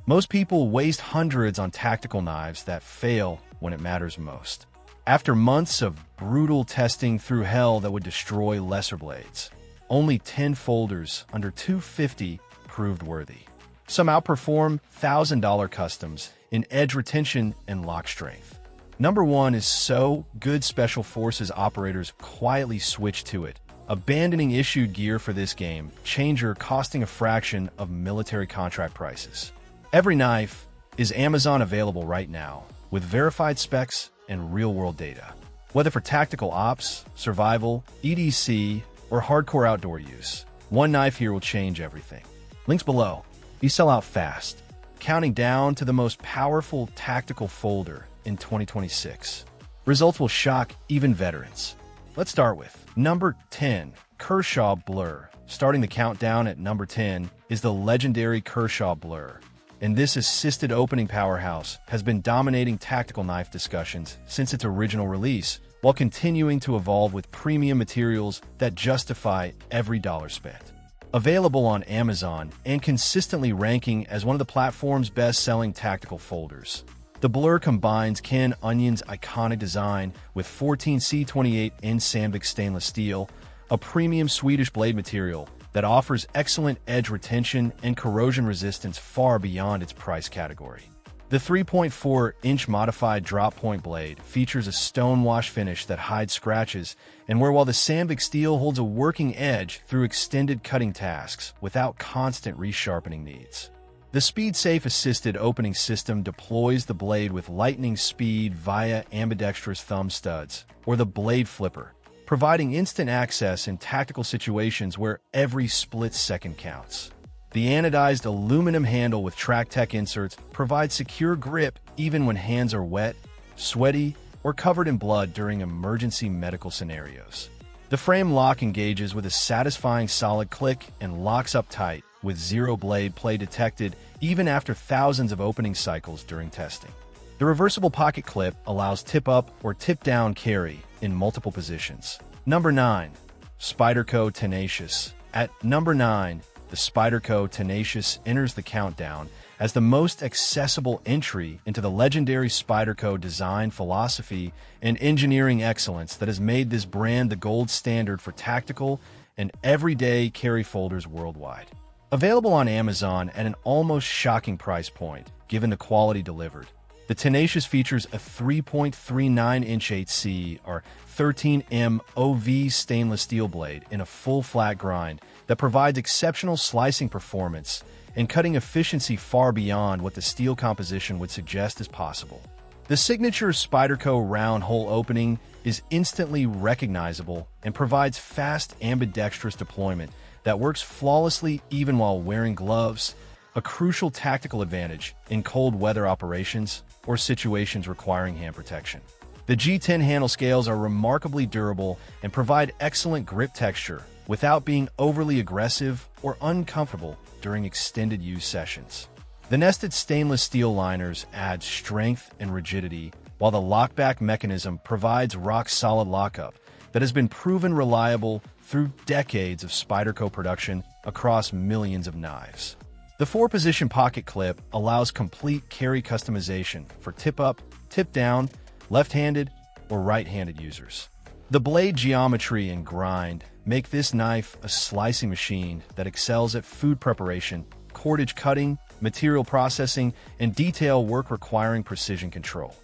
Most people waste hundreds on tactical knives that fail when it matters most. After months of brutal testing through hell that would destroy lesser blades, only 10 folders under $250 proved worthy. Some outperform $1,000 customs in edge retention and lock strength. Number 1 is so good Special Forces operators quietly switch to it, abandoning issued gear for this game changer costing a fraction of military contract prices. Every knife is Amazon available right now with verified specs and real-world data. Whether for tactical ops, survival, EDC, or hardcore outdoor use, one knife here will change everything. Links below. These sell out fast, counting down to the most powerful tactical folder in 2026. Results will shock even veterans. Let's start with number 10, Kershaw Blur. Starting the countdown at number 10 is the legendary Kershaw Blur. And this assisted opening powerhouse has been dominating tactical knife discussions since its original release, while continuing to evolve with premium materials that justify every dollar spent. Available on Amazon and consistently ranking as one of the platform's best-selling tactical folders. The Blur combines Ken Onion's iconic design with 14C28N Sandvik stainless steel, a premium Swedish blade material that offers excellent edge retention and corrosion resistance far beyond its price category. The 3.4-inch modified drop point blade features a stonewash finish that hides scratches, and while the Sandvik steel holds a working edge through extended cutting tasks without constant resharpening needs. The SpeedSafe assisted opening system deploys the blade with lightning speed via ambidextrous thumb studs, or the blade flipper, providing instant access in tactical situations where every split second counts. The anodized aluminum handle with TrackTech inserts provides secure grip even when hands are wet, sweaty, or covered in blood during emergency medical scenarios. The frame lock engages with a satisfying solid click and locks up tight, with zero blade play detected even after thousands of opening cycles during testing. The reversible pocket clip allows tip-up or tip-down carry in multiple positions. Number 9. Spyderco Tenacious. At number 9, the Spyderco Tenacious enters the countdown as the most accessible entry into the legendary Spyderco design philosophy and engineering excellence that has made this brand the gold standard for tactical and everyday carry folders worldwide. Available on Amazon at an almost shocking price point, given the quality delivered. The Tenacious features a 3.39-inch 8C or 13M OV stainless steel blade in a full flat grind that provides exceptional slicing performance and cutting efficiency far beyond what the steel composition would suggest is possible. The signature Spyderco round hole opening is instantly recognizable and provides fast ambidextrous deployment that works flawlessly even while wearing gloves, a crucial tactical advantage in cold weather operations or situations requiring hand protection. The G10 handle scales are remarkably durable and provide excellent grip texture without being overly aggressive or uncomfortable during extended use sessions. The nested stainless steel liners add strength and rigidity, while the lockback mechanism provides rock-solid lockup that has been proven reliable through decades of Spyderco production across millions of knives. The 4-position pocket clip allows complete carry customization for tip-up, tip-down, left-handed, or right-handed users. The blade geometry and grind make this knife a slicing machine that excels at food preparation, cordage cutting, material processing, and detail work requiring precision control.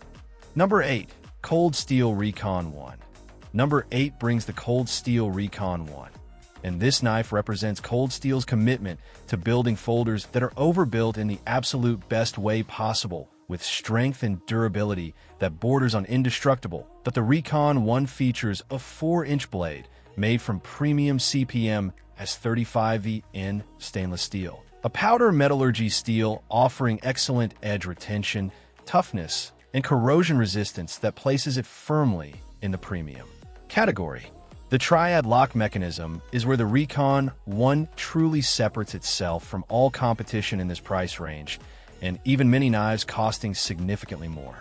Number 8. Cold Steel Recon 1. Number 8 brings the Cold Steel Recon 1. And this knife represents Cold Steel's commitment to building folders that are overbuilt in the absolute best way possible, with strength and durability that borders on indestructible. But the Recon 1 features a 4-inch blade made from premium CPM S35VN stainless steel, a powder metallurgy steel offering excellent edge retention, toughness, and corrosion resistance that places it firmly in the premium category. The triad lock mechanism is where the Recon 1 truly separates itself from all competition in this price range, and even many knives costing significantly more.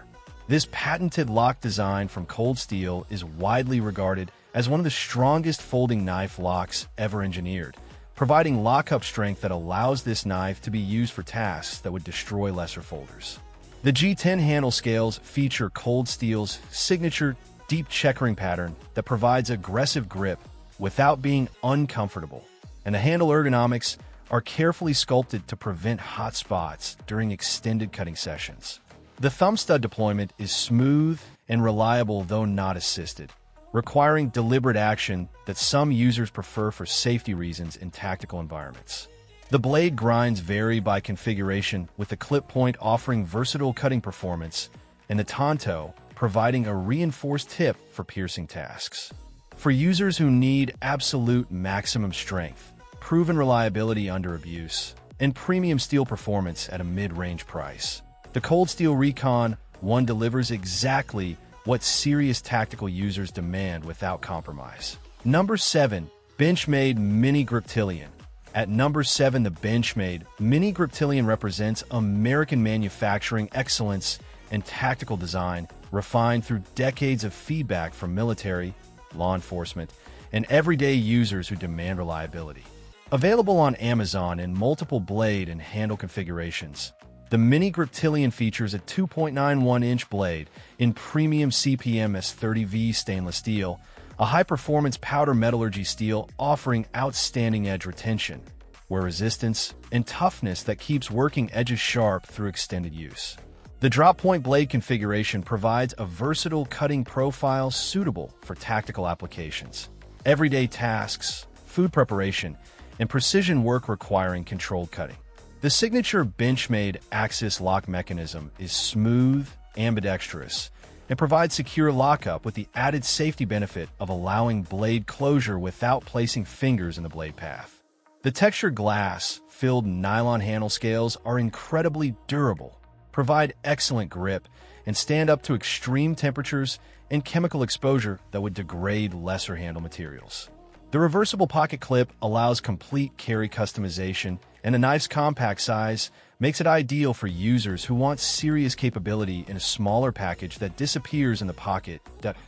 This patented lock design from Cold Steel is widely regarded as one of the strongest folding knife locks ever engineered, providing lockup strength that allows this knife to be used for tasks that would destroy lesser folders. The G10 handle scales feature Cold Steel's signature deep checkering pattern that provides aggressive grip without being uncomfortable, and the handle ergonomics are carefully sculpted to prevent hot spots during extended cutting sessions. The thumb stud deployment is smooth and reliable, though not assisted, requiring deliberate action that some users prefer for safety reasons in tactical environments. The blade grinds vary by configuration, with the clip point offering versatile cutting performance and the tanto providing a reinforced tip for piercing tasks. For users who need absolute maximum strength, proven reliability under abuse, and premium steel performance at a mid-range price, the Cold Steel RECON 1 delivers exactly what serious tactical users demand without compromise. Number 7. Benchmade Mini GRIPTILIAN. At number 7, the Benchmade Mini GRIPTILIAN represents American manufacturing excellence and tactical design refined through decades of feedback from military, law enforcement, and everyday users who demand reliability. Available on Amazon in multiple blade and handle configurations, the Mini GRIPTILIAN features a 2.91-inch blade in premium CPM S30V stainless steel, a high-performance powder metallurgy steel offering outstanding edge retention, wear resistance, and toughness that keeps working edges sharp through extended use. The drop-point blade configuration provides a versatile cutting profile suitable for tactical applications, everyday tasks, food preparation, and precision work requiring controlled cutting. The signature Benchmade axis lock mechanism is smooth, ambidextrous, and provides secure lockup with the added safety benefit of allowing blade closure without placing fingers in the blade path. The textured glass-filled nylon handle scales are incredibly durable, provide excellent grip, and stand up to extreme temperatures and chemical exposure that would degrade lesser handle materials. The reversible pocket clip allows complete carry customization, and the knife's compact size makes it ideal for users who want serious capability in a smaller package that disappears in the pocket.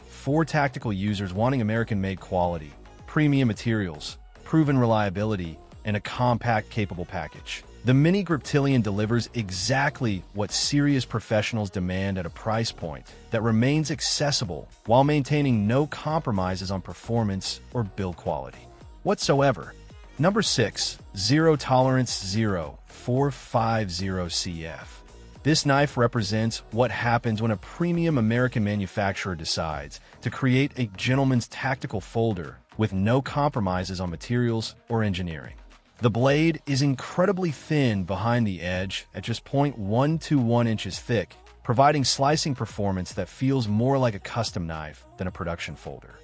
For tactical users wanting American-made quality, premium materials, proven reliability, and a compact, capable package, the Mini GRIPTILIAN delivers exactly what serious professionals demand at a price point that remains accessible while maintaining no compromises on performance or build quality whatsoever. Number 6. Zero Tolerance 0450CF. This knife represents what happens when a premium American manufacturer decides to create a gentleman's tactical folder with no compromises on materials or engineering. The blade is incredibly thin behind the edge at just 0.121 inches thick, providing slicing performance that feels more like a custom knife than a production folder.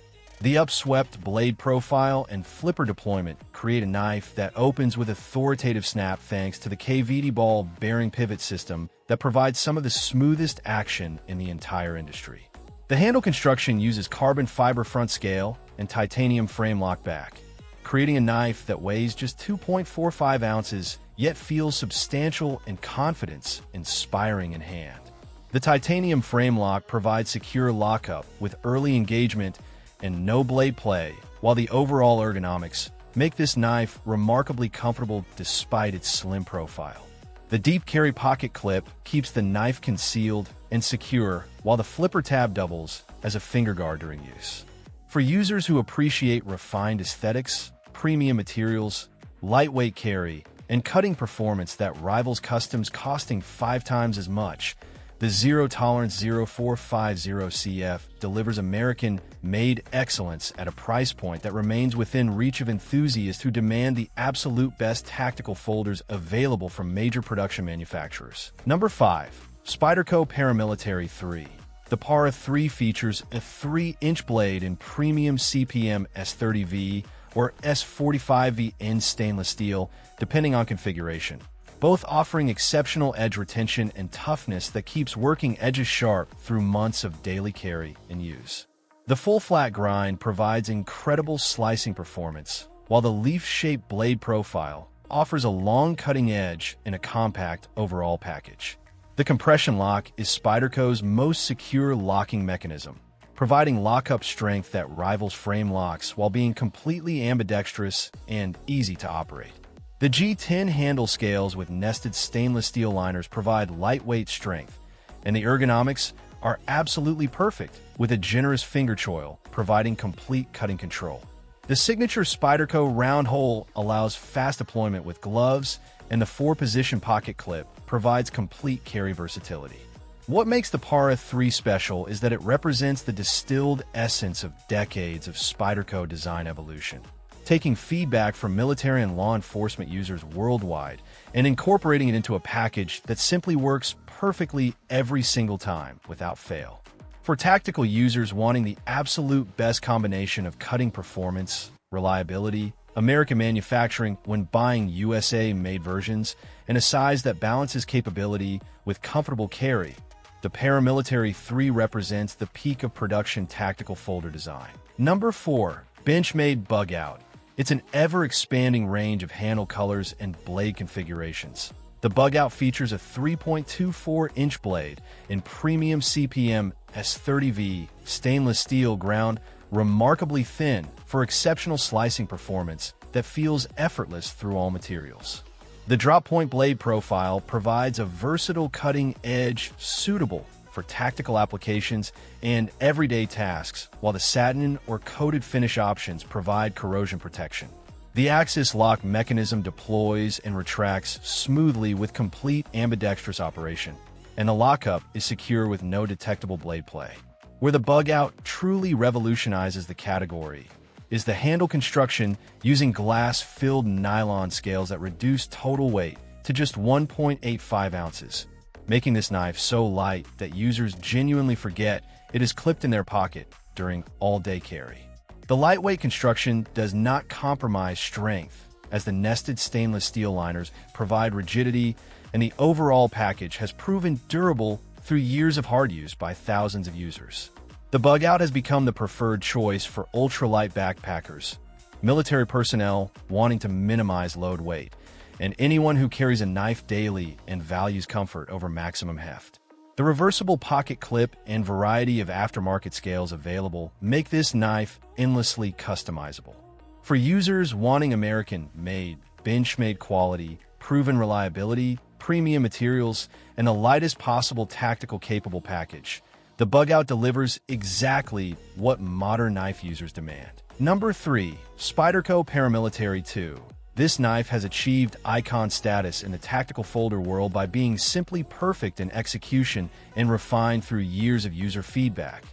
The upswept blade profile and flipper deployment create a knife that opens with authoritative snap thanks to the KVD ball bearing pivot system that provides some of the smoothest action in the entire industry. The handle construction uses carbon fiber front scale and titanium frame lock back, creating a knife that weighs just 2.45 ounces, yet feels substantial and confidence-inspiring in hand. The titanium frame lock provides secure lockup with early engagement and no blade play, while the overall ergonomics make this knife remarkably comfortable despite its slim profile. The deep carry pocket clip keeps the knife concealed and secure, while the flipper tab doubles as a finger guard during use. For users who appreciate refined aesthetics, premium materials, lightweight carry, and cutting performance that rivals customs costing 5 times as much, the Zero Tolerance 0450CF delivers American-made excellence at a price point that remains within reach of enthusiasts who demand the absolute best tactical folders available from major production manufacturers. Number 5. Spyderco PARAMILITARY 3. The Para 3 features a 3-inch blade in premium CPM S30V or S45V in stainless steel, depending on configuration, both offering exceptional edge retention and toughness that keeps working edges sharp through months of daily carry and use. The full flat grind provides incredible slicing performance, while the leaf-shaped blade profile offers a long cutting edge in a compact overall package. The compression lock is Spyderco's most secure locking mechanism, providing lockup strength that rivals frame locks while being completely ambidextrous and easy to operate. The G10 handle scales with nested stainless steel liners provide lightweight strength, and the ergonomics are absolutely perfect, with a generous finger choil providing complete cutting control. The signature Spyderco round hole allows fast deployment with gloves, and the 4-position pocket clip provides complete carry versatility. What makes the Para 3 special is that it represents the distilled essence of decades of Spyderco design evolution, taking feedback from military and law enforcement users worldwide and incorporating it into a package that simply works perfectly every single time without fail. For tactical users wanting the absolute best combination of cutting performance, reliability, American manufacturing when buying USA-made versions, and a size that balances capability with comfortable carry, the PARAMILITARY 3 represents the peak of production tactical folder design. Number 4. Benchmade BUGOUT. It's an ever-expanding range of handle colors and blade configurations. The BUGOUT features a 3.24-inch blade in premium CPM S30V stainless steel ground, remarkably thin for exceptional slicing performance that feels effortless through all materials. The drop-point blade profile provides a versatile cutting edge suitable for tactical applications and everyday tasks, while the satin or coated finish options provide corrosion protection. The axis lock mechanism deploys and retracts smoothly with complete ambidextrous operation, and the lockup is secure with no detectable blade play. Where the BUGOUT truly revolutionizes the category is the handle construction using glass-filled nylon scales that reduce total weight to just 1.85 ounces, making this knife so light that users genuinely forget it is clipped in their pocket during all-day carry. The lightweight construction does not compromise strength, as the nested stainless steel liners provide rigidity, and the overall package has proven durable through years of hard use by thousands of users. The BUGOUT has become the preferred choice for ultralight backpackers, military personnel wanting to minimize load weight, and anyone who carries a knife daily and values comfort over maximum heft. The reversible pocket clip and variety of aftermarket scales available make this knife endlessly customizable. For users wanting American-made, Benchmade quality, proven reliability, premium materials, and the lightest possible tactical capable package, the BUGOUT delivers exactly what modern knife users demand. Number 3. Spyderco PARAMILITARY 2. This knife has achieved icon status in the tactical folder world by being simply perfect in execution and refined through years of user feedback.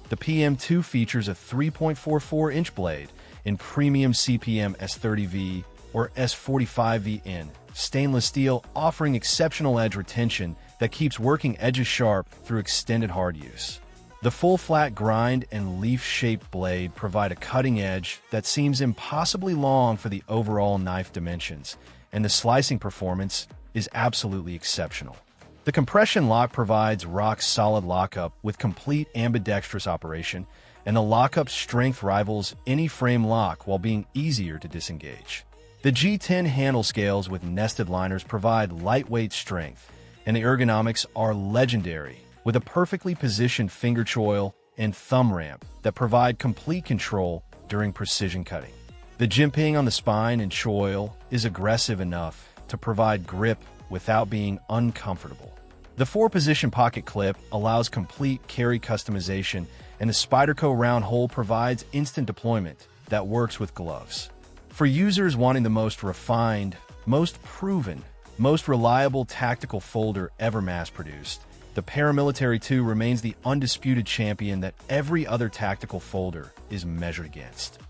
The PM2 features a 3.44-inch blade in premium CPM S30V or S45VN stainless steel, offering exceptional edge retention that keeps working edges sharp through extended hard use. The full flat grind and leaf-shaped blade provide a cutting edge that seems impossibly long for the overall knife dimensions, and the slicing performance is absolutely exceptional. The compression lock provides rock-solid lockup with complete ambidextrous operation, and the lockup strength rivals any frame lock while being easier to disengage. The G10 handle scales with nested liners provide lightweight strength, and the ergonomics are legendary, with a perfectly positioned finger choil and thumb ramp that provide complete control during precision cutting. The jimping on the spine and choil is aggressive enough to provide grip without being uncomfortable. The 4-position pocket clip allows complete carry customization, and the Spyderco round hole provides instant deployment that works with gloves. For users wanting the most refined, most proven, most reliable tactical folder ever mass-produced, the PARAMILITARY 2 remains the undisputed champion that every other tactical folder is measured against.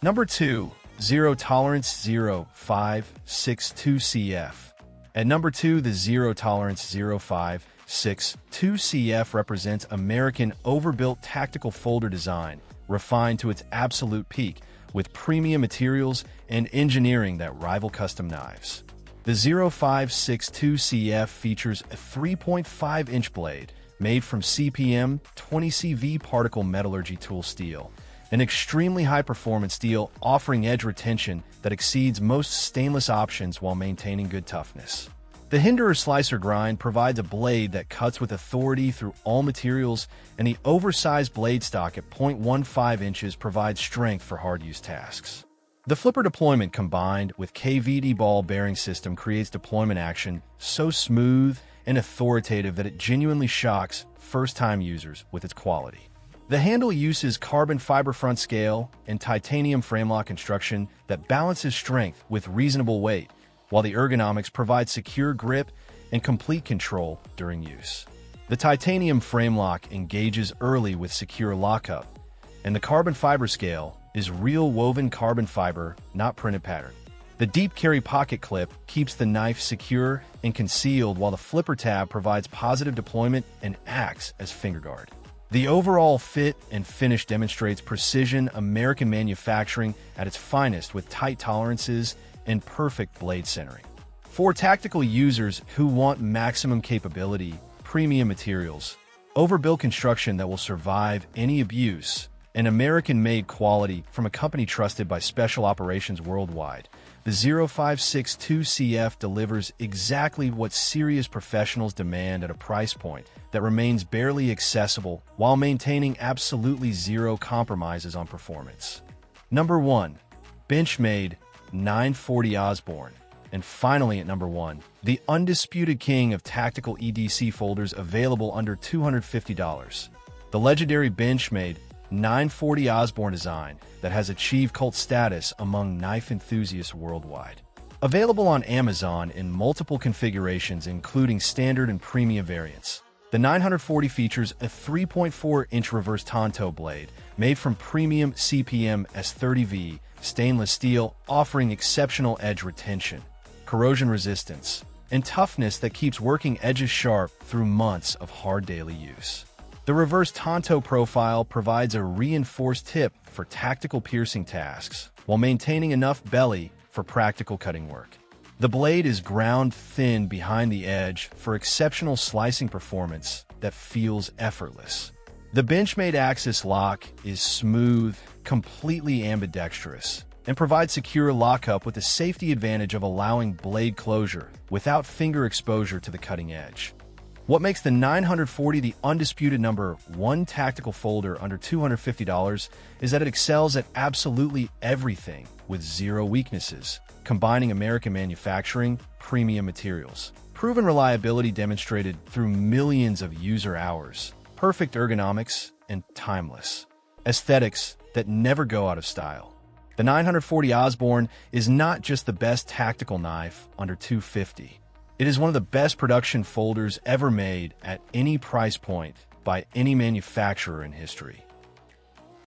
Number 2. Zero Tolerance 0562CF. At number 2, the Zero Tolerance 0562CF represents American overbuilt tactical folder design, refined to its absolute peak, with premium materials and engineering that rival custom knives. The 0562CF features a 3.5-inch blade made from CPM 20CV particle metallurgy tool steel, an extremely high-performance steel offering edge retention that exceeds most stainless options while maintaining good toughness. The Hinderer Slicer Grind provides a blade that cuts with authority through all materials, and the oversized blade stock at 0.15 inches provides strength for hard-use tasks. The flipper deployment combined with KVD ball bearing system creates deployment action so smooth and authoritative that it genuinely shocks first-time users with its quality. The handle uses carbon fiber front scale and titanium frame lock construction that balances strength with reasonable weight, while the ergonomics provide secure grip and complete control during use. The titanium frame lock engages early with secure lockup, and the carbon fiber scale is real woven carbon fiber, not printed pattern. The deep carry pocket clip keeps the knife secure and concealed, while the flipper tab provides positive deployment and acts as finger guard. The overall fit and finish demonstrates precision American manufacturing at its finest, with tight tolerances and perfect blade centering. For tactical users who want maximum capability, premium materials, overbuilt construction that will survive any abuse, and American-made quality from a company trusted by special operations worldwide, the 0562CF delivers exactly what serious professionals demand at a price point that remains barely accessible while maintaining absolutely zero compromises on performance. Number 1. Benchmade 940 Osborne. And finally at number 1, the undisputed king of tactical EDC folders, available under $250. The legendary Benchmade 940 Osborne design that has achieved cult status among knife enthusiasts worldwide. Available on Amazon in multiple configurations, including standard and premium variants. The 940 features a 3.4-inch reverse Tonto blade made from premium CPM S30V stainless steel, offering exceptional edge retention, corrosion resistance, and toughness that keeps working edges sharp through months of hard daily use. The reverse Tonto profile provides a reinforced tip for tactical piercing tasks, while maintaining enough belly for practical cutting work. The blade is ground thin behind the edge for exceptional slicing performance that feels effortless. The Benchmade axis lock is smooth, completely ambidextrous, and provides secure lockup with the safety advantage of allowing blade closure without finger exposure to the cutting edge. What makes the 940 the undisputed number 1 tactical folder under $250 is that it excels at absolutely everything with zero weaknesses, combining American manufacturing, premium materials, proven reliability demonstrated through millions of user hours, perfect ergonomics, and timeless aesthetics that never go out of style. The 940 Osborne is not just the best tactical knife under $250. It is one of the best production folders ever made at any price point by any manufacturer in history.